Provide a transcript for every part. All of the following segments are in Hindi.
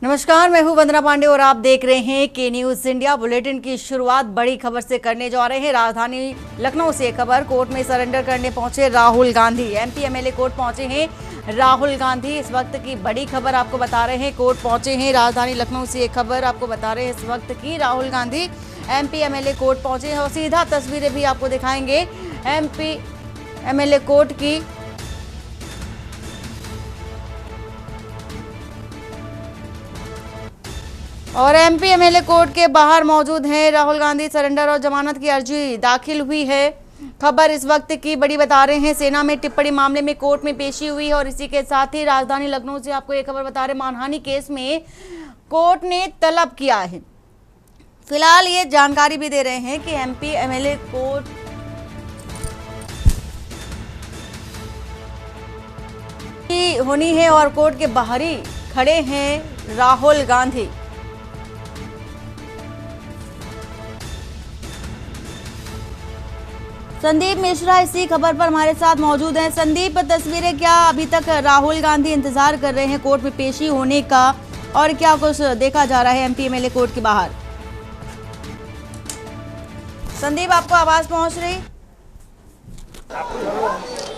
नमस्कार, मैं हूं वंदना पांडे और आप देख रहे हैं के न्यूज इंडिया। बुलेटिन की शुरुआत बड़ी खबर से करने जा रहे हैं। राजधानी लखनऊ से खबर, कोर्ट में सरेंडर करने पहुंचे Rahul Gandhi. MP MLA court पहुंचे हैं राहुल गांधी। इस वक्त की बड़ी खबर आपको बता रहे हैं, कोर्ट पहुंचे हैं। राजधानी लखनऊ से एक खबर आपको बता रहे हैं इस वक्त की, Rahul Gandhi MP MLA court पहुंचे हैं और सीधा तस्वीरें भी आपको दिखाएंगे एमपी एमएलए कोर्ट की। और एमपी एमएलए कोर्ट के बाहर मौजूद हैं राहुल गांधी। सरेंडर और जमानत की अर्जी दाखिल हुई है। खबर इस वक्त की बड़ी बता रहे हैं, सेना में टिप्पणी मामले में कोर्ट में पेशी हुई है। और इसी के साथ ही राजधानी लखनऊ से आपको एक खबर बता रहे, मानहानि केस में कोर्ट ने तलब किया है। फिलहाल ये जानकारी भी दे रहे हैं कि एमपी एमएलए कोर्ट की होनी है और कोर्ट के बाहर ही खड़े हैं राहुल गांधी। संदीप मिश्रा इसी खबर पर हमारे साथ मौजूद हैं। संदीप, तस्वीरें क्या अभी तक राहुल गांधी इंतजार कर रहे हैं कोर्ट में पेशी होने का, और क्या कुछ देखा जा रहा है एमपी एमएलए कोर्ट के बाहर? संदीप, आपको आवाज पहुंच रही?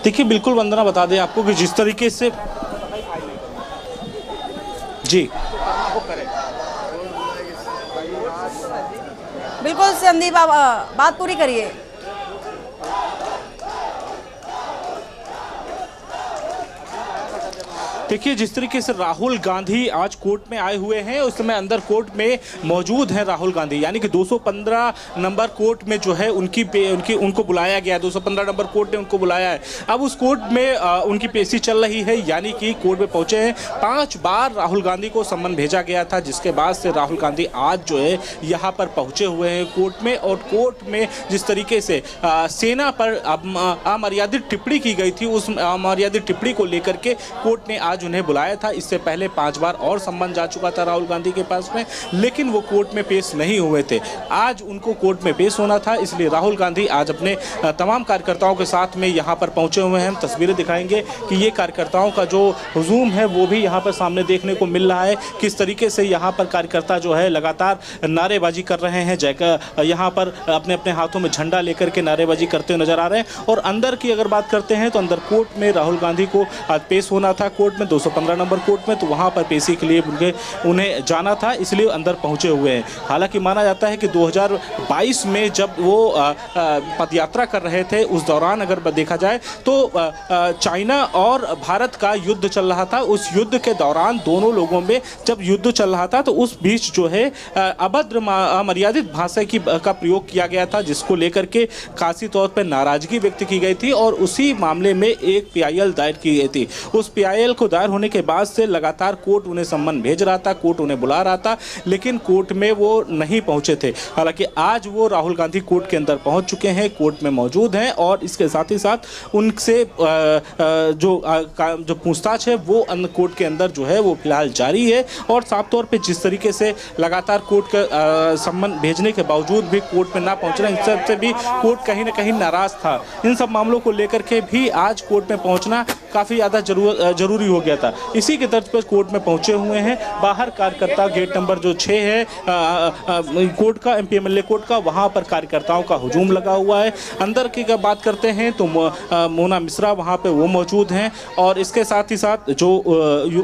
देखिए, बिल्कुल वंदना, बता दें आपको कि जिस तरीके से जी बिल्कुल संदीप, आप बात पूरी करिए। देखिए, जिस तरीके से राहुल गांधी आज कोर्ट में आए हुए हैं, उस समय अंदर कोर्ट में मौजूद हैं राहुल गांधी, यानी कि 215 नंबर कोर्ट में जो है उनको बुलाया गया है। 215 नंबर कोर्ट ने उनको बुलाया है। अब उस कोर्ट में उनकी पेशी चल रही है, यानी कि कोर्ट में पहुंचे हैं। 5 बार राहुल गांधी को सम्मन भेजा गया था, जिसके बाद से राहुल गांधी आज जो है यहाँ पर पहुंचे हुए हैं कोर्ट में। और कोर्ट में जिस तरीके से सेना पर अमर्यादित टिप्पणी की गई थी, उस अमर्यादित टिप्पणी को लेकर के कोर्ट ने आज उन्हें बुलाया था। इससे पहले 5 बार और सम्मन जा चुका था राहुल गांधी के पास में, लेकिन वो कोर्ट में पेश नहीं हुए थे। आज उनको कोर्ट में पेश होना था, इसलिए राहुल गांधी आज अपने तमाम कार्यकर्ताओं के साथ में यहाँ पर पहुंचे हुए हैं। हम तस्वीरें दिखाएंगे कि ये कार्यकर्ताओं का जो हुजूम है वो भी यहाँ पर सामने देखने को मिल रहा है। किस तरीके से यहाँ पर कार्यकर्ता जो है लगातार नारेबाजी कर रहे हैं, यहाँ पर अपने अपने हाथों में झंडा लेकर के नारेबाजी करते हुए नजर आ रहे हैं। और अंदर की अगर बात करते हैं तो अंदर कोर्ट में राहुल गांधी को आज पेश होना था कोर्ट में, 215 नंबर कोर्ट में, तो वहां पर पेशी के लिए उन्हें जाना था, इसलिए अंदर पहुंचे हुए हैं। हालांकि माना जाता है कि 2022 में जब वो पदयात्रा कर रहे थे, उस दौरान अगर देखा जाए तो चाइना और भारत का युद्ध चल रहा था। उस युद्ध के दौरान दोनों लोगों में जब युद्ध चल रहा था, तो उस बीच जो है अभद्र अमर्यादित भाषा का प्रयोग किया गया था, जिसको लेकर के खासी तौर पर नाराजगी व्यक्त की गई थी। और उसी मामले में एक PIL दायर की गई थी। उस PIL को दायर होने के बाद से लगातार कोर्ट उन्हें सम्मन भेज रहा था, कोर्ट उन्हें बुला रहा था, लेकिन कोर्ट में वो नहीं पहुंचे थे। हालांकि आज वो राहुल गांधी कोर्ट के अंदर पहुंच चुके हैं, कोर्ट में मौजूद हैं। और इसके साथ ही साथ उनसे जो पूछताछ है वो कोर्ट के अंदर जो है वो फिलहाल जारी है। और साफ तौर पे जिस तरीके से लगातार कोर्ट का सम्मन भेजने के बावजूद भी कोर्ट में ना पहुंच रहे, इन सब से भी कोर्ट कहीं ना कहीं नाराज था। इन सब मामलों को लेकर के भी आज कोर्ट में पहुंचना काफ़ी ज़्यादा जरूरी हो गया था। इसी के तर्ज पर कोर्ट में पहुंचे हुए हैं। बाहर कार्यकर्ता गेट नंबर जो 6 है कोर्ट का, एमपी एमएलए कोर्ट का, वहां पर कार्यकर्ताओं का हुजूम लगा हुआ है। अंदर की अगर बात करते हैं तो मोना मिश्रा वहां पे वो मौजूद हैं। और इसके साथ ही साथ जो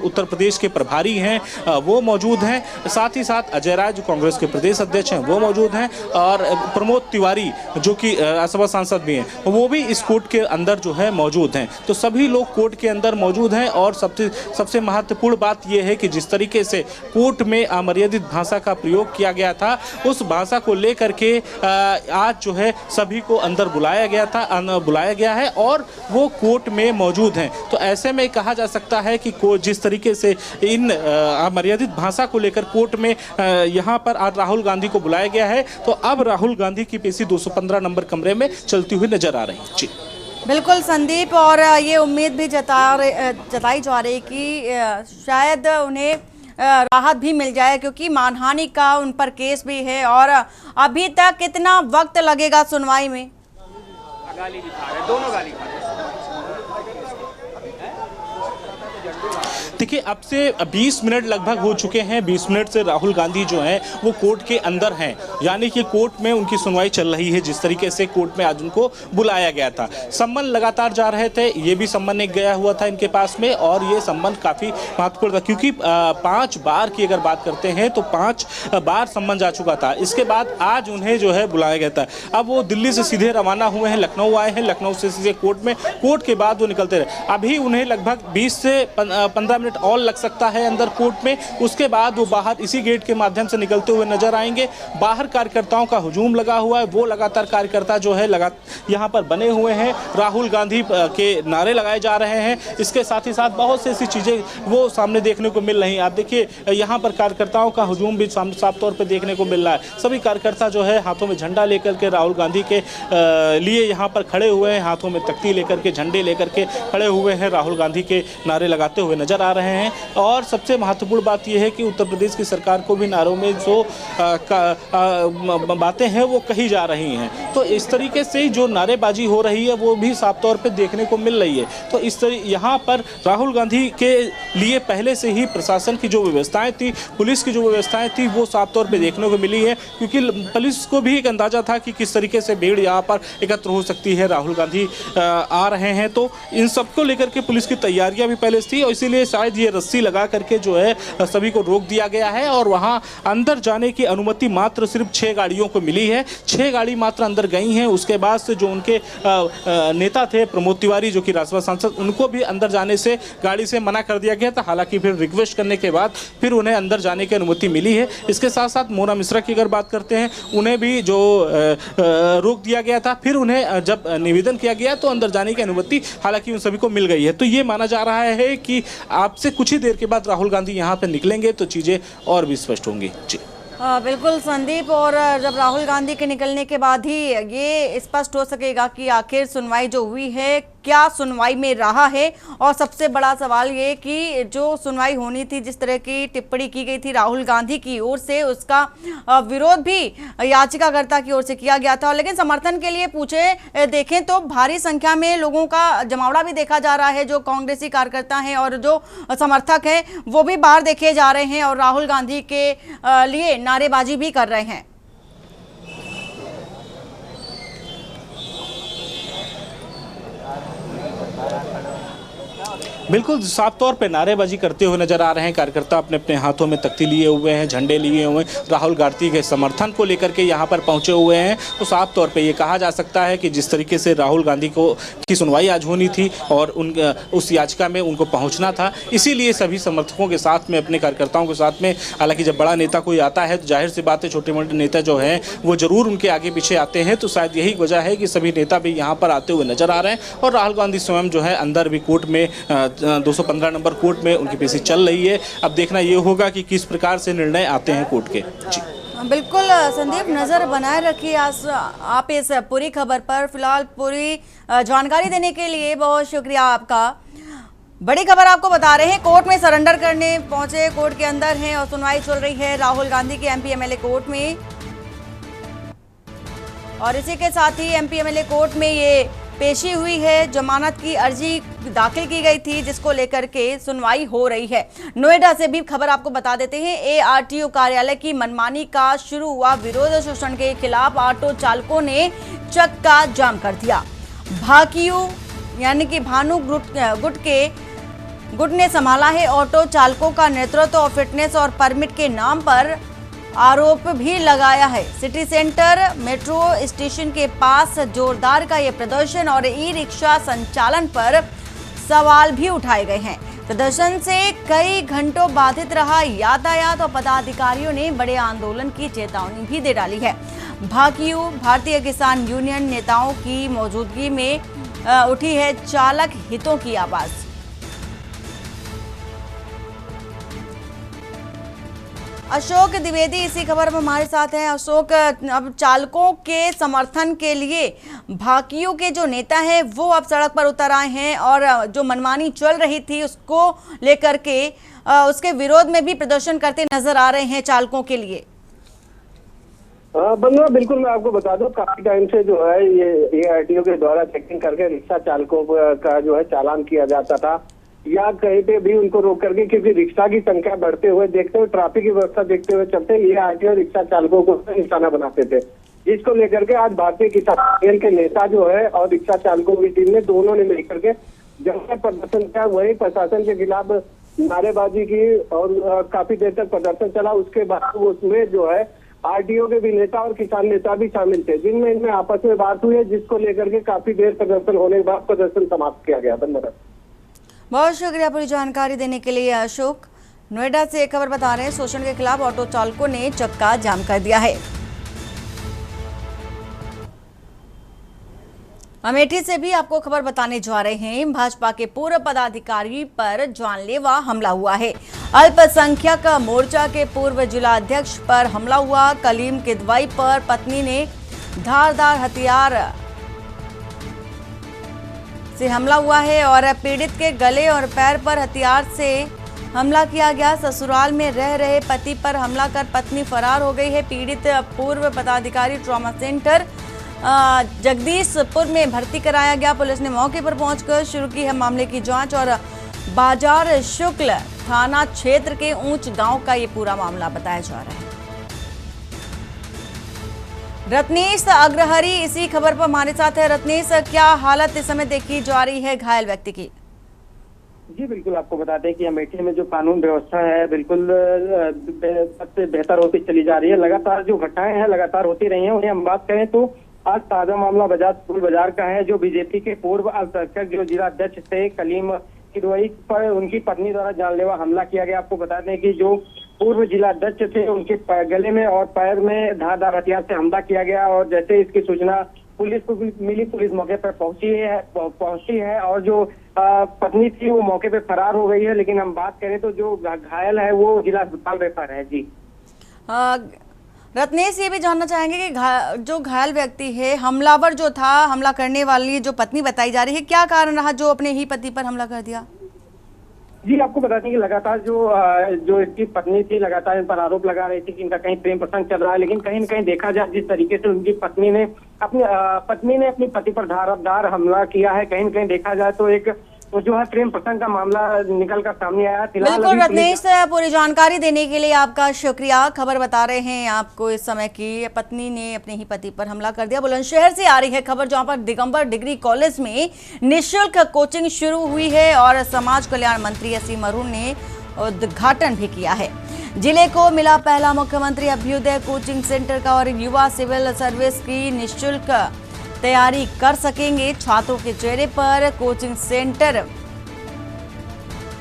उत्तर प्रदेश के प्रभारी हैं वो मौजूद हैं। साथ ही साथ अजय राय जो कांग्रेस के प्रदेश अध्यक्ष हैं वो मौजूद हैं। और प्रमोद तिवारी जो कि राज्यसभा सांसद भी हैं, वो भी इस कोर्ट के अंदर जो है मौजूद हैं। तो सभी लोग कोर्ट के अंदर मौजूद हैं। और सबसे महत्वपूर्ण बात यह है कि जिस तरीके से कोर्ट में अमर्यादित भाषा का प्रयोग किया गया था, उस भाषा को लेकर के आज जो है सभी को अंदर बुलाया गया है और वो कोर्ट में मौजूद हैं। तो ऐसे में कहा जा सकता है कि जिस तरीके से इन अमर्यादित भाषा को लेकर कोर्ट में यहाँ पर आज राहुल गांधी को बुलाया गया है, तो अब राहुल गांधी की पेशी 215 नंबर कमरे में चलती हुई नजर आ रही है। जी बिल्कुल संदीप, और ये उम्मीद भी जताई जा रही कि शायद उन्हें राहत भी मिल जाए, क्योंकि मानहानि का उन पर केस भी है। और अभी तक कितना वक्त लगेगा सुनवाई में? गाली भी खा रहे, दोनों गाली खा रहे। देखिए, अब से 20 मिनट लगभग हो चुके हैं। 20 मिनट से राहुल गांधी जो हैं वो कोर्ट के अंदर हैं, यानी कि कोर्ट में उनकी सुनवाई चल रही है। जिस तरीके से कोर्ट में आज उनको बुलाया गया था, सम्मन लगातार जा रहे थे। ये भी सम्मन एक गया हुआ था इनके पास में, और ये सम्मन काफ़ी महत्वपूर्ण था, क्योंकि 5 बार की अगर बात करते हैं तो 5 बार सम्मन जा चुका था। इसके बाद आज उन्हें जो है बुलाया गया था। अब वो दिल्ली से सीधे रवाना हुए हैं, लखनऊ आए हैं, लखनऊ से सीधे कोर्ट में, कोर्ट के बाद वो निकलते रहे। अभी उन्हें लगभग 20 से 15 मिनट और लग सकता है अंदर कोर्ट में। उसके बाद वो बाहर इसी गेट के माध्यम से निकलते हुए नजर आएंगे। बाहर कार्यकर्ताओं का हुजूम लगा हुआ है, वो लगातार कार्यकर्ता जो है यहाँ पर बने हुए हैं। राहुल गांधी के नारे लगाए जा रहे हैं। इसके साथ ही साथ बहुत सी ऐसी चीज़ें वो सामने देखने को मिल रही हैं। आप देखिए, यहाँ पर कार्यकर्ताओं का हुजूम भी साफ तौर पर देखने को मिल रहा है। सभी कार्यकर्ता जो है हाथों में झंडा लेकर के राहुल गांधी के लिए यहाँ पर खड़े हुए हैं, हाथों में तख्ती लेकर के, झंडे लेकर के खड़े हुए हैं, राहुल गांधी के नारे लगाते हुए नजर आ रहे हैं। और सबसे महत्वपूर्ण बात यह है कि उत्तर प्रदेश की सरकार को भी नारों में जो बातें हैं वो कही जा रही हैं। तो इस तरीके से जो नारेबाजी हो रही है वो भी साफ तौर पे देखने को मिल रही है। तो इस तरह यहाँ पर राहुल गांधी के लिए पहले से ही प्रशासन की जो व्यवस्थाएं थी, पुलिस की जो व्यवस्थाएं थी, वो साफ तौर पे देखने को मिली है, क्योंकि पुलिस को भी एक अंदाजा था कि किस तरीके से भीड़ यहाँ पर एकत्र हो सकती है। राहुल गांधी आ रहे हैं, तो इन सबको लेकर के पुलिस की तैयारियां भी पहले से थी, और इसीलिए शायद ये रस्सी लगा करके जो है सभी को रोक दिया गया है। और वहाँ अंदर जाने की अनुमति मात्र सिर्फ 6 गाड़ियों को मिली है। 6 गाड़ी मात्र अंदर गई हैं। उसके बाद से जो उनके नेता थे प्रमोद तिवारी, जो कि राज्यसभा सांसद, उनको भी अंदर जाने से गाड़ी से मना कर दिया गया था। हालांकि फिर रिक्वेस्ट करने के बाद फिर उन्हें अंदर जाने की अनुमति मिली है। इसके साथ साथ मोना मिश्रा की अगर बात करते हैं, उन्हें भी जो रोक दिया गया था, फिर उन्हें जब निवेदन किया गया तो अंदर जाने की अनुमति हालांकि उन सभी को मिल गई है। तो ये माना जा रहा है कि आपसे कुछ ही देर के बाद राहुल गांधी यहाँ पर निकलेंगे तो चीज़ें और भी स्पष्ट होंगी। जी बिल्कुल संदीप, और जब राहुल गांधी के निकलने के बाद ही ये स्पष्ट हो सकेगा कि आखिर सुनवाई जो हुई है क्या सुनवाई में रहा है। और सबसे बड़ा सवाल ये कि जो सुनवाई होनी थी, जिस तरह की टिप्पणी की गई थी राहुल गांधी की ओर से, उसका विरोध भी याचिकाकर्ता की ओर से किया गया था। लेकिन समर्थन के लिए पूछे देखें तो भारी संख्या में लोगों का जमावड़ा भी देखा जा रहा है। जो कांग्रेसी कार्यकर्ता हैं और जो समर्थक हैं वो भी बाहर देखे जा रहे हैं और राहुल गांधी के लिए नारेबाजी भी कर रहे हैं। बिल्कुल साफ तौर पे नारेबाजी करते हुए नजर आ रहे हैं कार्यकर्ता। अपने अपने हाथों में तख्ती लिए हुए हैं, झंडे लिए हुए हैं, राहुल गांधी के समर्थन को लेकर के यहाँ पर पहुंचे हुए हैं। तो साफ तौर पे ये कहा जा सकता है कि जिस तरीके से राहुल गांधी की सुनवाई आज होनी थी और उस याचिका में उनको पहुंचना था, इसीलिए सभी समर्थकों के साथ में, अपने कार्यकर्ताओं के साथ में, हालांकि जब बड़ा नेता कोई आता है तो जाहिर सी बात है छोटे मोटे नेता जो हैं वो जरूर उनके आगे पीछे आते हैं। तो शायद यही वजह है कि सभी नेता भी यहाँ पर आते हुए नजर आ रहे हैं। और राहुल गांधी स्वयं जो है अंदर भी कोर्ट में 215 नंबर कोर्ट में उनकी पेशी चल रही है। अब देखना ये होगा कि किस प्रकार से निर्णय आते हैं कोर्ट के। जी बिल्कुल संदीप, नज़र बनाए रखिए आप इस पूरी खबर पर। फिलहाल पूरी जानकारी देने के लिए बहुत शुक्रिया आपका। बड़ी खबर आपको बता रहे हैं, कोर्ट में सरेंडर करने पहुंचे, कोर्ट के अंदर हैं और सुनवाई चल रही है राहुल गांधी की एमपी एमएलए कोर्ट में। और इसी के साथ ही एमपी एमएलए कोर्ट में ये पेशी हुई है, जमानत की अर्जी दाखिल की गई थी जिसको लेकर के सुनवाई हो रही है। नोएडा से भी खबर आपको बता देते हैं, एआरटीओ कार्यालय की मनमानी का शुरू हुआ विरोध। शोषण के खिलाफ ऑटो चालकों ने चक्का जाम कर दिया। भाकियू यानी कि भानु गुट ने संभाला है ऑटो चालकों का नेतृत्व और फिटनेस और परमिट के नाम पर आरोप भी लगाया है। सिटी सेंटर मेट्रो स्टेशन के पास जोरदार का ये प्रदर्शन और ई रिक्शा संचालन पर सवाल भी उठाए गए हैं। प्रदर्शन से कई घंटों बाधित रहा यातायात और पदाधिकारियों ने बड़े आंदोलन की चेतावनी भी दे डाली है। भाकियू भारतीय किसान यूनियन नेताओं की मौजूदगी में उठी है चालक हितों की आवाज। अशोक द्विवेदी इसी खबर में हमारे साथ हैं। अशोक, अब चालकों के समर्थन के लिए भाकियू के जो नेता हैं वो अब सड़क पर उतर आए हैं और जो मनमानी चल रही थी उसको लेकर के उसके विरोध में भी प्रदर्शन करते नजर आ रहे हैं चालकों के लिए। बंधुआ, बिल्कुल मैं आपको बता दूं, काफी टाइम से जो है ये एआरटीओ के द्वारा चेकिंग करके रिक्शा चालकों का जो है चालान किया जाता था। या कहीं पे भी उनको रोक करके, क्योंकि रिक्शा की संख्या बढ़ते हुए देखते हुए, ट्रैफिक की व्यवस्था देखते हुए चलते ये आरटीओ रिक्शा चालकों को निशाना बनाते थे। जिसको लेकर के आज भारतीय किसान यूनियन के नेता जो है और रिक्शा चालकों की टीम ने, दोनों ने मिलकर के जमकर प्रदर्शन किया। वही प्रशासन के खिलाफ नारेबाजी की और काफी देर तक प्रदर्शन चला। उसके बाद उसमें जो है आरटीओ के भी नेता और किसान नेता भी शामिल थे, जिनमें इनमें आपस में बात हुई है, जिसको लेकर के काफी देर प्रदर्शन होने के बाद प्रदर्शन समाप्त किया गया। धन्यवाद। बहुत शुक्रिया पूरी जानकारी देने के लिए अशोक। नोएडा से एक खबर बता रहे हैं, शोषण के खिलाफ ऑटो चालकों ने चक्का जाम कर दिया है। अमेठी से भी आपको खबर बताने जा रहे हैं, भाजपा के पूर्व पदाधिकारी पर जानलेवा हमला हुआ है। अल्पसंख्यक मोर्चा के पूर्व जिला अध्यक्ष पर हमला हुआ। कलीम किदवई पर पत्नी ने धारदार हथियार से हमला हुआ है और पीड़ित के गले और पैर पर हथियार से हमला किया गया। ससुराल में रह रहे पति पर हमला कर पत्नी फरार हो गई है। पीड़ित पूर्व पदाधिकारी ट्रॉमा सेंटर जगदीशपुर में भर्ती कराया गया। पुलिस ने मौके पर पहुंचकर शुरू की है मामले की जांच और बाजार शुक्ल थाना क्षेत्र के ऊंच गांव का ये पूरा मामला बताया जा रहा है। रत्नेश अग्रहरी इसी खबर पर हमारे साथ है। रत्नेश, क्या हालत इस समय देखी जा रही है घायल व्यक्ति की? जी बिल्कुल, आपको बता दें कि अमेठी में जो कानून व्यवस्था है बिल्कुल सबसे बेहतर होती चली जा रही है। लगातार जो घटनाएं हैं लगातार होती रही हैं। उन्हें हम बात करें तो आज ताजा मामला बजाजपुर बाजार का है, जो बीजेपी के पूर्व अल्पसंख्यक जो जिला अध्यक्ष थे कलीम किदवई पर उनकी पत्नी द्वारा जानलेवा हमला किया गया। आपको बता दें कि जो पूर्व जिला अध्यक्ष थे उनके गले में और पैर में धारदार हथियार से हमला किया गया और जैसे इसकी सूचना पुलिस को मिली, पुलिस मौके पर पहुंची है और जो पत्नी थी वो मौके पे फरार हो गई है। लेकिन हम बात करें तो जो घायल है वो जिला अस्पताल रेफर है। जी रत्नेश, ये भी जानना चाहेंगे कि जो घायल व्यक्ति है, हमलावर जो था, हमला करने वाली जो पत्नी बताई जा रही है, क्या कारण रहा जो अपने ही पति पर हमला कर दिया? जी आपको बता दें कि लगातार जो इसकी पत्नी थी लगातार इन पर आरोप लगा रही थी कि इनका कहीं प्रेम प्रसंग चल रहा है। लेकिन कहीं न कहीं देखा जाए जिस तरीके से उनकी पत्नी ने अपनी पति पर धारदार हमला किया है, कहीं न कहीं देखा जाए तो एक जो है प्रेम प्रसंग का मामला निकल कर सामने आया। बिल्कुल रत्नेश, पूरी जानकारी देने के लिए आपका शुक्रिया। खबर बता रहे हैं आपको इस समय की पत्नी ने अपने ही पति पर हमला कर दिया। बुलंदशहर से आ रही है खबर, जहां पर दिगंबर डिग्री कॉलेज में निःशुल्क कोचिंग शुरू हुई है और समाज कल्याण मंत्री असीम अरुण ने उद्घाटन भी किया है। जिले को मिला पहला मुख्यमंत्री अभ्युदय कोचिंग सेंटर का और युवा सिविल सर्विस की निःशुल्क तैयारी कर सकेंगे। छात्रों के चेहरे पर कोचिंग सेंटर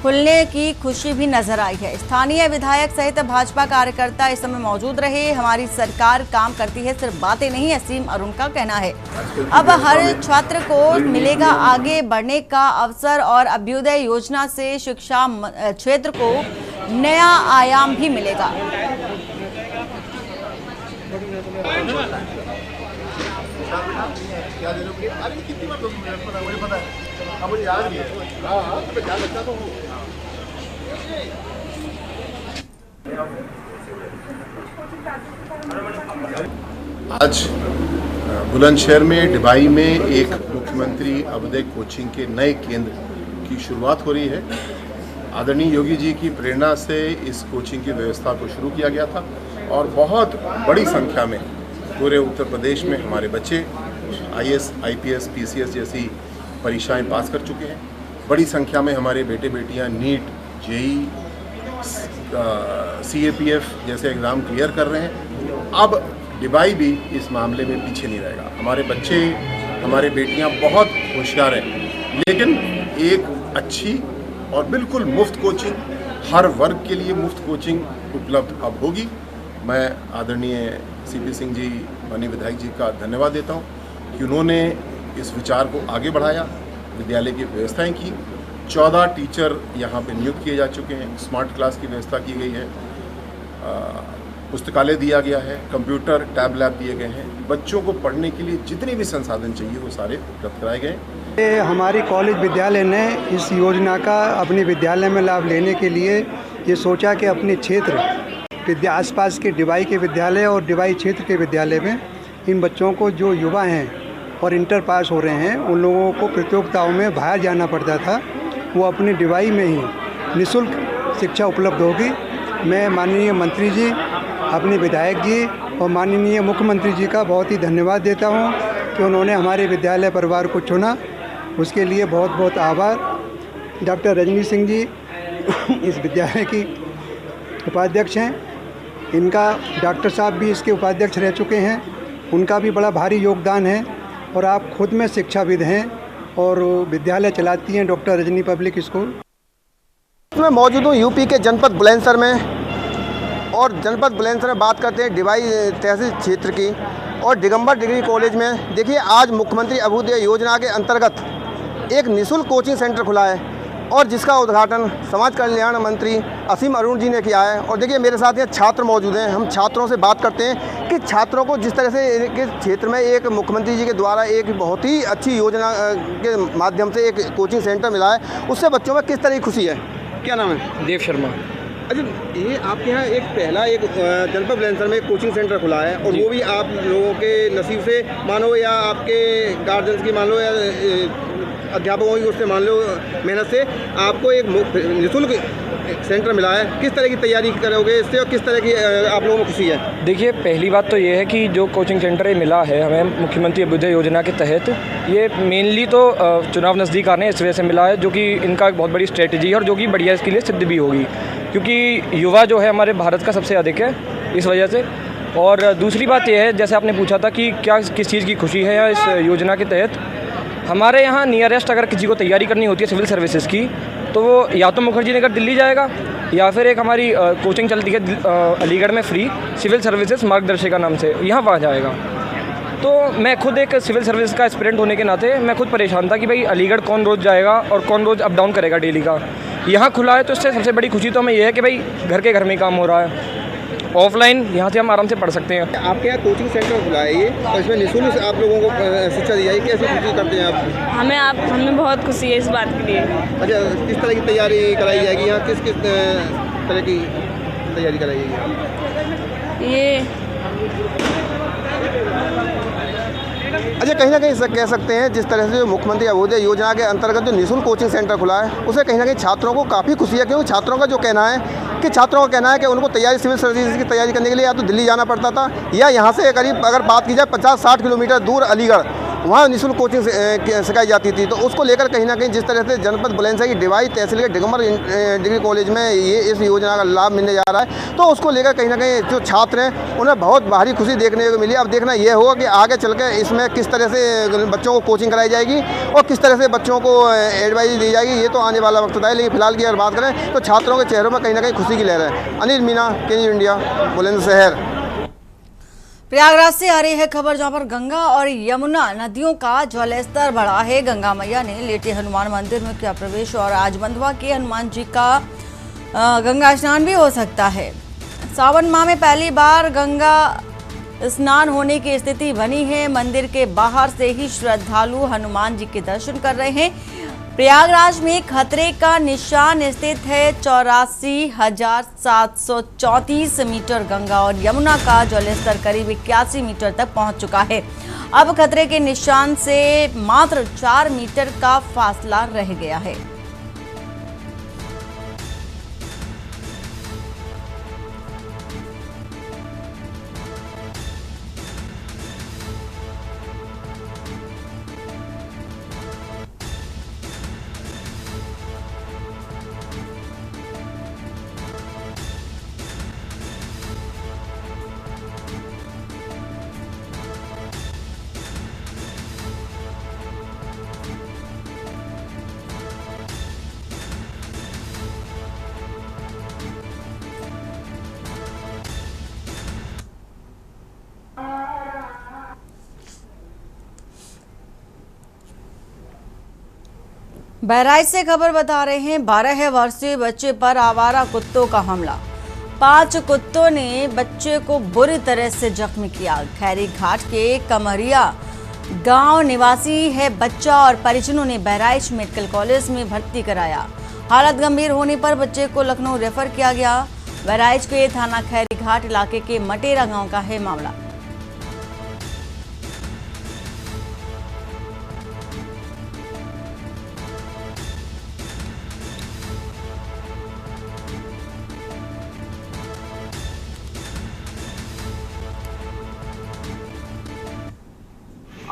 खुलने की खुशी भी नजर आई है। स्थानीय विधायक सहित भाजपा कार्यकर्ता इस समय मौजूद रहे। हमारी सरकार काम करती है, सिर्फ बातें नहीं, असीम अरुण का कहना है। अब हर छात्र को मिलेगा आगे बढ़ने का अवसर और अभ्युदय योजना से शिक्षा क्षेत्र को नया आयाम भी मिलेगा। क्या दे रहे हो? अरे कितनी बार मुझे पता है, अब मुझे याद नहीं है। हाँ तो मैं ध्यान रखता तो हूँ। आज बुलंदशहर में डिबाई में एक मुख्यमंत्री अभ्युदय कोचिंग के नए केंद्र की शुरुआत हो रही है। आदरणीय योगी जी की प्रेरणा से इस कोचिंग की व्यवस्था को शुरू किया गया था और बहुत बड़ी संख्या में पूरे उत्तर प्रदेश में हमारे बच्चे IAS, IPS, PCS जैसी परीक्षाएं पास कर चुके हैं। बड़ी संख्या में हमारे बेटे बेटियां नीट, JEE, CAPF जैसे एग्ज़ाम क्लियर कर रहे हैं। अब डिबाई भी इस मामले में पीछे नहीं रहेगा। हमारे बच्चे, हमारे बेटियां बहुत होशियार हैं, लेकिन एक अच्छी और बिल्कुल मुफ्त कोचिंग, हर वर्ग के लिए मुफ्त कोचिंग उपलब्ध अब होगी। मैं आदरणीय CP सिंह जी, माननीय विधायक जी का धन्यवाद देता हूँ कि उन्होंने इस विचार को आगे बढ़ाया, विद्यालय की व्यवस्थाएं की। 14 टीचर यहाँ पे नियुक्त किए जा चुके हैं। स्मार्ट क्लास की व्यवस्था की गई है, पुस्तकालय दिया गया है, कंप्यूटर टैब लैब दिए गए हैं। बच्चों को पढ़ने के लिए जितने भी संसाधन चाहिए वो सारे उपलब्ध कराए गए। हमारी कॉलेज विद्यालय ने इस योजना का अपने विद्यालय में लाभ लेने के लिए ये सोचा कि अपने क्षेत्र आसपास के डिबाई के विद्यालय और डिबाई क्षेत्र के विद्यालय में इन बच्चों को जो युवा हैं और इंटर पास हो रहे हैं उन लोगों को प्रतियोगिताओं में बाहर जाना पड़ता था, वो अपनी डिवाई में ही निःशुल्क शिक्षा उपलब्ध होगी। मैं माननीय मंत्री जी, अपने विधायक जी और माननीय मुख्यमंत्री जी का बहुत ही धन्यवाद देता हूँ कि उन्होंने हमारे विद्यालय परिवार को चुना। उसके लिए बहुत बहुत आभार। डॉक्टर रजनी सिंह जी इस विद्यालय की उपाध्यक्ष हैं। इनका डॉक्टर साहब भी इसके उपाध्यक्ष रह चुके हैं, उनका भी बड़ा भारी योगदान है। और आप खुद में शिक्षाविद हैं और विद्यालय चलाती हैं डॉक्टर रजनी पब्लिक स्कूल। मैं मौजूद हूँ यूपी के जनपद बुलंदशहर में, और जनपद बुलंदशहर में बात करते हैं डिवाई तहसील क्षेत्र की और दिगंबर डिग्री कॉलेज में। देखिए, आज मुख्यमंत्री अभ्युदय योजना के अंतर्गत एक निःशुल्क कोचिंग सेंटर खुला है और जिसका उद्घाटन समाज कल्याण मंत्री असीम अरुण जी ने किया है। और देखिए, मेरे साथ ये छात्र मौजूद हैं। हम छात्रों से बात करते हैं कि छात्रों को जिस तरह से के क्षेत्र में एक मुख्यमंत्री जी के द्वारा एक बहुत ही अच्छी योजना के माध्यम से एक कोचिंग सेंटर मिला है, उससे बच्चों में किस तरह की खुशी है। क्या नाम है? देव शर्मा। अच्छा, ये आपके यहाँ एक पहला एक जनपद बुलंदशहर में एक कोचिंग सेंटर खुला है, और वो भी आप लोगों के नसीब से मानो या आपके गार्जियंस की मान लो या अध्यापकों की उससे मान लो मेहनत से आपको एक निःशुल्क सेंटर मिला है। किस तरह की तैयारी करोगे इससे और किस तरह की आप लोगों को खुशी है? देखिए, पहली बात तो ये है कि जो कोचिंग सेंटर ये मिला है हमें मुख्यमंत्री अभ्युदय योजना के तहत, ये मेनली तो चुनाव नज़दीक आने इस वजह से मिला है, जो कि इनका एक बहुत बड़ी स्ट्रेटजी है और जो कि बढ़िया इसके लिए सिद्ध भी होगी, क्योंकि युवा जो है हमारे भारत का सबसे अधिक है इस वजह से। और दूसरी बात यह है, जैसे आपने पूछा था कि क्या किस चीज़ की खुशी है इस योजना के तहत, हमारे यहाँ नियरेस्ट अगर किसी को तैयारी करनी होती है सिविल सर्विसेज की, तो वो या तो मुखर्जी नगर दिल्ली जाएगा या फिर एक हमारी कोचिंग चलती है अलीगढ़ में फ्री सिविल सर्विसेज मार्गदर्शिका नाम से, यहाँ वहाँ जाएगा। तो मैं खुद एक सिविल सर्विस का एस्पिरेंट होने के नाते मैं खुद परेशान था कि भाई अलीगढ़ कौन रोज़ जाएगा और कौन रोज़ अप डाउन करेगा डेली का। यहाँ खुला है तो इससे सबसे बड़ी खुशी तो हमें ये है कि भाई घर के घर में काम हो रहा है, ऑफलाइन यहाँ से हम आराम से पढ़ सकते हैं। आपके यहाँ कोचिंग सेंटर खुला है ये, और इसमें निःशुल्क आप लोगों को शिक्षा दी जाएगी, कैसी खुशी करते हैं आप? हमें बहुत खुशी है इस बात के लिए। अच्छा, किस तरह की तैयारी कराई जाएगी यहाँ, किस किस तरह की तैयारी कराई जाएगी? ये अच्छा, कहीं ना कहीं कह सकते हैं जिस तरह से जो मुख्यमंत्री अभ्युदय योजना के अंतर्गत जो निःशुल्क कोचिंग सेंटर खुला है, उसे कहीं ना कहीं छात्रों को काफ़ी खुशी है, क्योंकि छात्रों का जो कहना है कि उनको तैयारी सिविल सर्विसेज की तैयारी करने के लिए या तो दिल्ली जाना पड़ता था या यहाँ से करीब अगर बात की जाए 50-60 किलोमीटर दूर अलीगढ़, वहाँ निःशुल्क कोचिंग सिखाई जाती थी। तो उसको लेकर कहीं ना कहीं जिस तरह से जनपद बुलंदशहर की डिवाई तहसील के दिगंबर डिग्री कॉलेज में ये इस योजना का लाभ मिलने जा रहा है, तो उसको लेकर कहीं ना कहीं जो छात्र हैं उन्हें बहुत भारी खुशी देखने को मिली। अब देखना ये होगा कि आगे चल के इसमें किस तरह से बच्चों को कोचिंग कराई जाएगी और किस तरह से बच्चों को एडवाइस दी जाएगी, ये तो आने वाला वक्त बताए। लेकिन फिलहाल की अगर बात करें तो छात्रों के चेहरों में कहीं ना कहीं खुशी की लहर है। अनिल मीना, के न्यूज़ इंडिया, बुलंदशहर। प्रयागराज से आ रही है खबर, जहां पर गंगा और यमुना नदियों का जलस्तर बढ़ा है। गंगा मैया ने लेटे हनुमान मंदिर में किया प्रवेश और आज बंधवा के हनुमान जी का गंगा स्नान भी हो सकता है। सावन माह में पहली बार गंगा स्नान होने की स्थिति बनी है। मंदिर के बाहर से ही श्रद्धालु हनुमान जी के दर्शन कर रहे हैं। प्रयागराज में खतरे का निशान स्थित है। 84,734 मीटर गंगा और यमुना का जलस्तर करीब 81 मीटर तक पहुंच चुका है। अब खतरे के निशान से मात्र 4 मीटर का फासला रह गया है। बहराइच से खबर बता रहे हैं, 12 वर्षीय बच्चे पर आवारा कुत्तों का हमला। 5 कुत्तों ने बच्चे को बुरी तरह से जख्मी किया। खैरी घाट के कमरिया गांव निवासी है बच्चा और परिजनों ने बहराइच मेडिकल कॉलेज में भर्ती कराया। हालत गंभीर होने पर बच्चे को लखनऊ रेफर किया गया। बहराइच के थाना खैरी घाट इलाके के मटेरा गाँव का है मामला।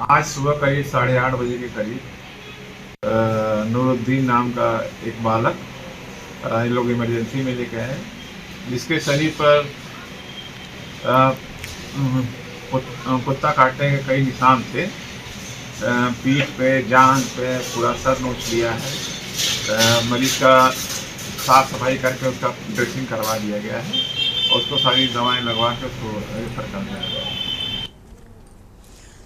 आज सुबह करीब 8:30 बजे के करीब नूरुद्दीन नाम का एक बालक ये लोग इमरजेंसी में लेके आए, जिसके शरीर पर कुत्ता काटने के कई निशान थे। पीठ पे, जांघ पे पूरा सर नोच लिया है। मरीज का साफ सफाई करके उसका ड्रेसिंग करवा दिया गया है और उसको सारी दवाएं लगवा के उसको रेफर कर दिया गया है।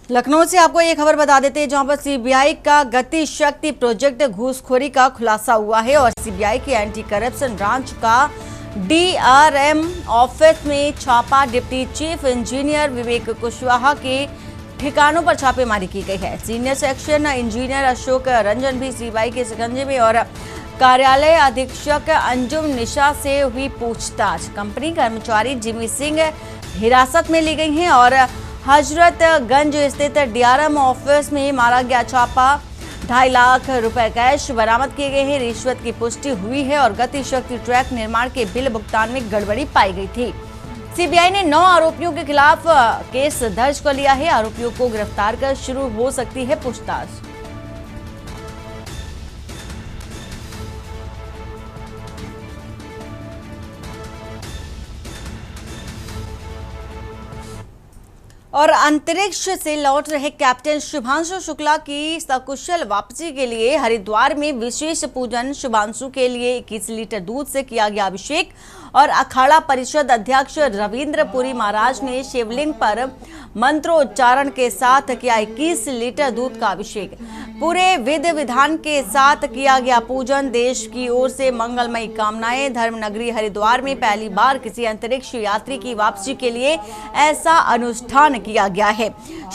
लखनऊ से आपको ये खबर बता देते हैं, जहां पर सीबीआई का गति शक्ति प्रोजेक्ट घूसखोरी का खुलासा हुआ है और सीबीआई की एंटी करप्शन ब्रांच का डीआरएम ऑफिस में छापा। डिप्टी चीफ इंजीनियर विवेक कुशवाहा के ठिकानों पर छापेमारी की गई है। Senior section engineer Ashok Ranjan भी सीबीआई के शिकंजे में और कार्यालय अधीक्षक अंजुम निशा से हुई पूछताछ। कंपनी कर्मचारी जिमी सिंह हिरासत में ली गई हैं और हजरतगंज स्थित डीआरएम ऑफिस में मारा गया छापा। 2.5 लाख रुपए कैश बरामद किए गए हैं। रिश्वत की पुष्टि हुई है और गति शक्ति ट्रैक निर्माण के बिल भुगतान में गड़बड़ी पाई गई थी। सीबीआई ने 9 आरोपियों के खिलाफ केस दर्ज कर लिया है। आरोपियों को गिरफ्तार कर शुरू हो सकती है पूछताछ। और अंतरिक्ष से लौट रहे कैप्टन शुभांशु शुक्ला की सकुशल वापसी के लिए हरिद्वार में विशेष पूजन। शुभांशु के लिए 21 लीटर दूध से किया गया अभिषेक और अखाड़ा परिषद अध्यक्ष रविंद्र पुरी महाराज ने शिवलिंग पर मंत्रोच्चारण के साथ किया 21 लीटर दूध का अभिषेक। पूरे विधि विधान के साथ किया गया पूजन। देश की ओर से मंगलमयी कामनाएं। धर्मनगरी हरिद्वार में पहली बार किसी अंतरिक्ष यात्री की वापसी के लिए ऐसा अनुष्ठान किया गया है।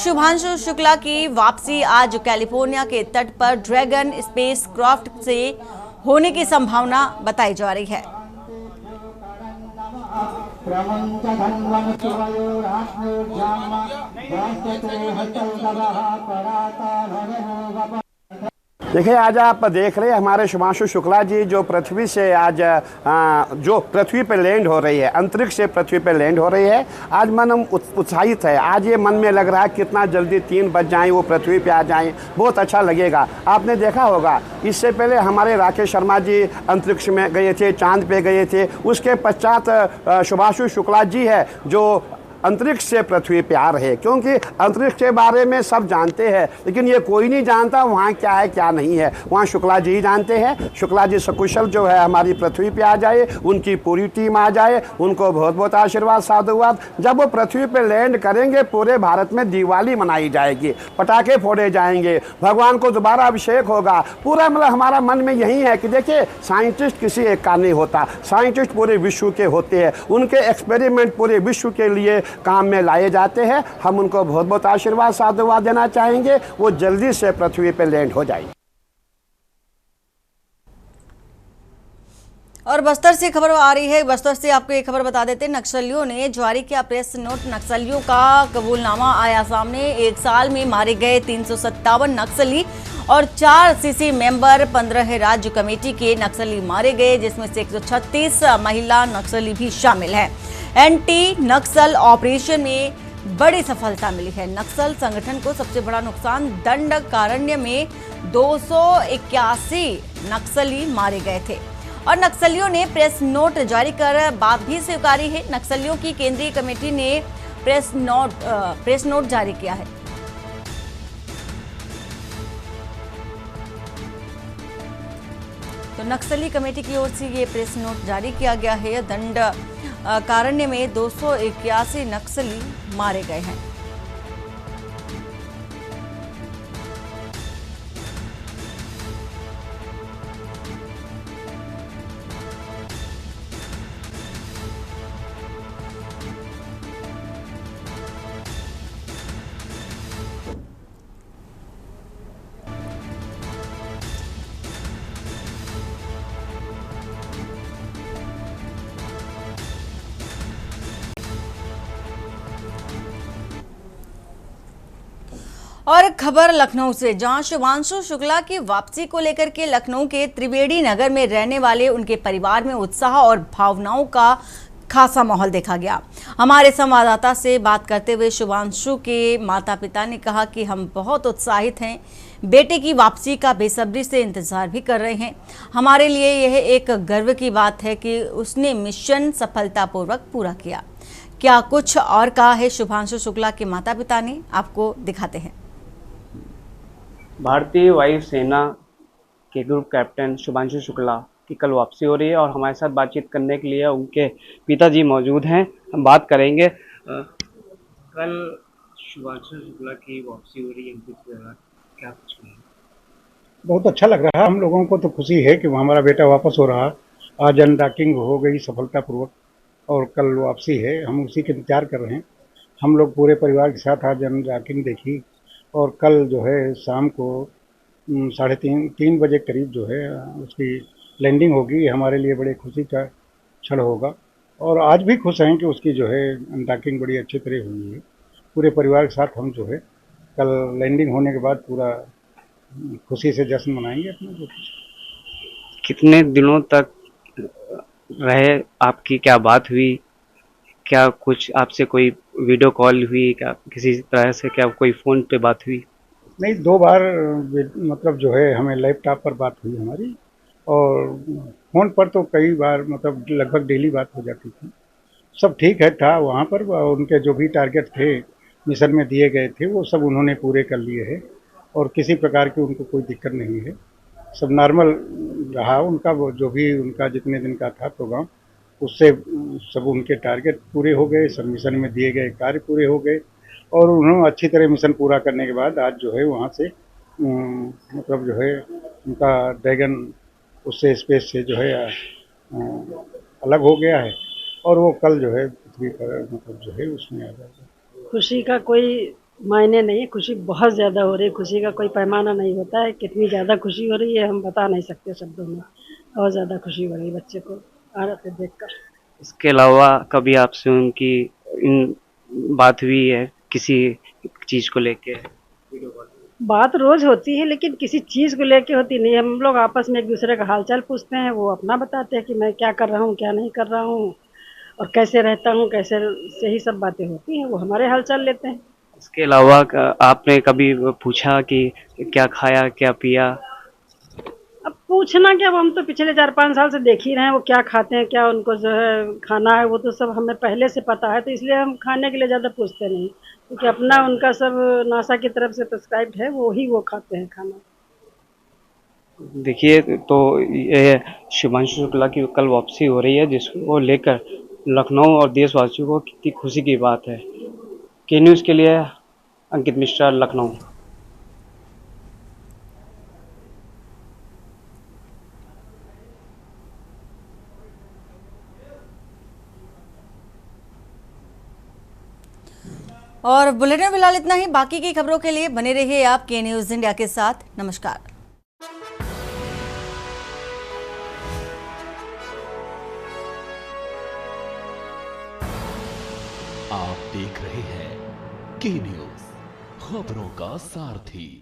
शुभांशु शुक्ला की वापसी आज कैलिफोर्निया के तट पर ड्रैगन स्पेस क्राफ्ट से होने की संभावना बताई जा रही है। देखिए, आज आप देख रहे हैं हमारे शुभांशु शुक्ला जी जो पृथ्वी से आज जो पृथ्वी पे लैंड हो रही है, अंतरिक्ष से पृथ्वी पे लैंड हो रही है। आज मन उत्साहित है। आज ये मन में लग रहा है कितना जल्दी 3 बज जाएं, वो पृथ्वी पे आ जाएं, बहुत अच्छा लगेगा। आपने देखा होगा इससे पहले हमारे राकेश शर्मा जी अंतरिक्ष में गए थे, चांद पे गए थे। उसके पश्चात शुभांशु शुक्ला जी है जो अंतरिक्ष से पृथ्वी पे आ रहे हैं, क्योंकि अंतरिक्ष के बारे में सब जानते हैं, लेकिन ये कोई नहीं जानता वहाँ क्या है क्या नहीं है। वहाँ शुक्ला जी ही जानते हैं। शुक्ला जी सकुशल जो है हमारी पृथ्वी पे आ जाए, उनकी पूरी टीम आ जाए, उनको बहुत बहुत आशीर्वाद साधुवाद। जब वो पृथ्वी पे लैंड करेंगे पूरे भारत में दिवाली मनाई जाएगी, पटाखे फोड़े जाएंगे, भगवान को दोबारा अभिषेक होगा। पूरा मतलब हमारा मन में यही है कि देखिए, साइंटिस्ट किसी एक का नहीं होता, साइंटिस्ट पूरे विश्व के होते हैं। उनके एक्सपेरिमेंट पूरे विश्व के लिए काम में लाए जाते हैं। हम उनको बहुत बहुत आशीर्वाद साधुवाद देना चाहेंगे, वो जल्दी से पृथ्वी पर लैंड हो जाए। और बस्तर से खबर आ रही है। बस्तर से आपको एक खबर बता देते हैं, नक्सलियों ने जारी किया प्रेस नोट। नक्सलियों का कबूलनामा आया सामने। 1 साल में मारे गए 357 नक्सली और 4 सीसी मेंबर, 15 राज्य कमेटी के नक्सली मारे गए, जिसमें से 136 महिला नक्सली भी शामिल हैं। एंटी नक्सल ऑपरेशन में बड़ी सफलता मिली है। नक्सल संगठन को सबसे बड़ा नुकसान दंडकारण्य में 281 नक्सली मारे गए थे और नक्सलियों ने प्रेस नोट जारी कर बात भी स्वीकारी है। नक्सलियों की केंद्रीय कमेटी ने प्रेस नोट जारी किया है। तो नक्सली कमेटी की ओर से ये प्रेस नोट जारी किया गया है। दंडकारण्य में 281 नक्सली मारे गए हैं। और खबर लखनऊ से, जहां शुभांशु शुक्ला की वापसी को लेकर के लखनऊ के त्रिवेणी नगर में रहने वाले उनके परिवार में उत्साह और भावनाओं का खासा माहौल देखा गया। हमारे संवाददाता से बात करते हुए शुभांशु के माता पिता ने कहा कि हम बहुत उत्साहित हैं, बेटे की वापसी का बेसब्री से इंतजार भी कर रहे हैं। हमारे लिए यह एक गर्व की बात है कि उसने मिशन सफलतापूर्वक पूरा किया। क्या कुछ और कहा है शुभांशु शुक्ला के माता पिता ने, आपको दिखाते हैं। भारतीय वायुसेना के ग्रुप कैप्टन शुभांशु शुक्ला की कल वापसी हो रही है और हमारे साथ बातचीत करने के लिए उनके पिताजी मौजूद हैं। हम बात करेंगे। कल शुभांशु शुक्ला की वापसी हो रही है, क्या कुछ है? बहुत अच्छा लग रहा है। हम लोगों को तो खुशी है कि हमारा बेटा वापस हो रहा। आज अनडॉकिंग हो गई सफलतापूर्वक और कल वापसी है। हम उसी के इंतजार कर रहे हैं। हम लोग पूरे परिवार के साथ आज अनडॉकिंग देखी और कल जो है शाम को 3:30 बजे करीब जो है उसकी लैंडिंग होगी। हमारे लिए बड़े खुशी का क्षण होगा और आज भी खुश हैं कि उसकी जो है अनडॉकिंग बड़ी अच्छी तरह हुई है। पूरे परिवार के साथ हम जो है कल लैंडिंग होने के बाद पूरा खुशी से जश्न मनाएंगे अपना। कितने दिनों तक रहे, आपकी क्या बात हुई? क्या कुछ आपसे कोई वीडियो कॉल हुई? क्या किसी तरह से क्या कोई फ़ोन पे बात हुई? नहीं, 2 बार मतलब जो है हमें लैपटॉप पर बात हुई हमारी और फ़ोन पर तो कई बार मतलब लगभग डेली बात हो जाती थी। सब ठीक है था वहाँ पर। उनके जो भी टारगेट थे मिशन में दिए गए थे वो सब उन्होंने पूरे कर लिए हैं और किसी प्रकार की उनको कोई दिक्कत नहीं है। सब नॉर्मल रहा उनका। वो जो भी उनका जितने दिन का था प्रोग्राम उससे सब उनके टारगेट पूरे हो गए, सब मिशन में दिए गए कार्य पूरे हो गए और उन्होंने अच्छी तरह मिशन पूरा करने के बाद आज जो है वहाँ से मतलब जो है उनका ड्रैगन उससे स्पेस से जो है अलग हो गया है और वो कल जो है पृथ्वी पर मतलब जो है उसमें आ जाएगा। खुशी का कोई मायने नहीं, खुशी बहुत ज़्यादा हो रही है। खुशी का कोई पैमाना नहीं होता है। कितनी ज़्यादा खुशी हो रही है हम बता नहीं सकते शब्दों में। बहुत ज़्यादा खुशी हो रही है बच्चे को आरते देखकर। इसके अलावा कभी आपसे उनकी बात हुई है किसी चीज़ को लेके? बात रोज़ होती है लेकिन किसी चीज़ को लेके होती नहीं। हम लोग आपस में एक दूसरे का हालचाल पूछते हैं, वो अपना बताते हैं कि मैं क्या कर रहा हूँ, क्या नहीं कर रहा हूँ और कैसे रहता हूँ, कैसे से ही सब बातें होती हैं। वो हमारे हालचाल लेते हैं। इसके अलावा आपने कभी पूछा कि क्या खाया, क्या पिया? अब पूछना क्या, हम तो पिछले 4-5 साल से देख ही रहे हैं वो क्या खाते हैं, क्या उनको जो है खाना है, वो तो सब हमें पहले से पता है। तो इसलिए हम खाने के लिए ज़्यादा पूछते नहीं क्योंकि अपना उनका सब नासा की तरफ से प्रिस्क्राइब्ड है, वो ही वो खाते हैं खाना। देखिए, तो ये शुभांशु शुक्ला की कल वापसी हो रही है जिसको लेकर लखनऊ और देशवासियों को कितनी खुशी की बात है। के न्यूज़ के लिए अंकित मिश्रा, लखनऊ। और बुलेटिन में फिलहाल इतना ही। बाकी की खबरों के लिए बने रहिए आप के न्यूज़ इंडिया के साथ। नमस्कार। आप देख रहे हैं के न्यूज़, खबरों का सारथी।